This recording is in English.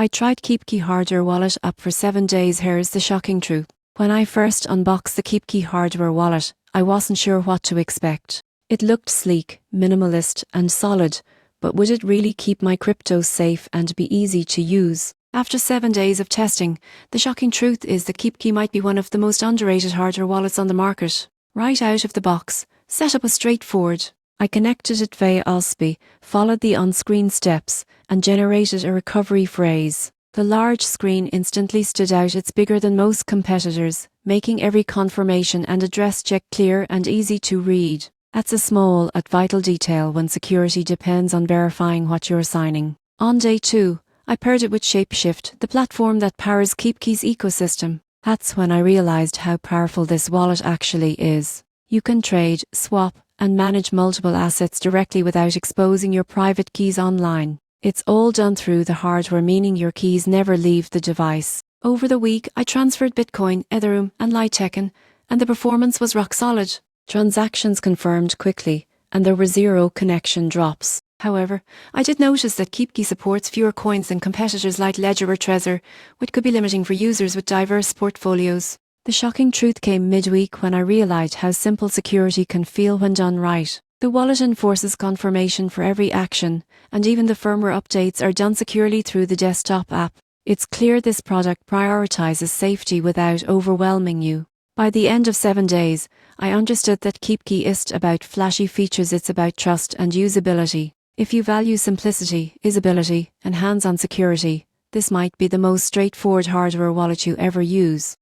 I tried KeepKey hardware wallet app for 7 days. Here's the shocking truth. When I first unboxed the KeepKey hardware wallet, I wasn't sure what to expect. It looked sleek, minimalist, and solid, but would it really keep my cryptos safe and be easy to use? After 7 days of testing, the shocking truth is that KeepKey might be one of the most underrated hardware wallets on the market. Right out of the box, setup was straightforward. I connected it via USB, followed the on-screen steps, and generated a recovery phrase. The large screen instantly stood out. It's bigger than most competitors, making every confirmation and address check clear and easy to read. That's a small but vital detail when security depends on verifying what you're signing. On day 2, I paired it with Shapeshift, the platform that powers KeepKey's ecosystem. That's when I realized how powerful this wallet actually is. You can trade, swap, and manage multiple assets directly without exposing your private keys online. It's all done through the hardware, meaning your keys never leave the device. Over the week, I transferred Bitcoin, Ethereum, and Litecoin, and the performance was rock solid. Transactions confirmed quickly, and there were 0 connection drops. However, I did notice that KeepKey supports fewer coins than competitors like Ledger or Trezor, which could be limiting for users with diverse portfolios. The shocking truth came midweek when I realized how simple security can feel when done right. The wallet enforces confirmation for every action, and even the firmware updates are done securely through the desktop app. It's clear this product prioritizes safety without overwhelming you. By the end of 7 days, I understood that KeepKey isn't about flashy features, it's about trust and usability. If you value simplicity, usability, and hands-on security, this might be the most straightforward hardware wallet you ever use.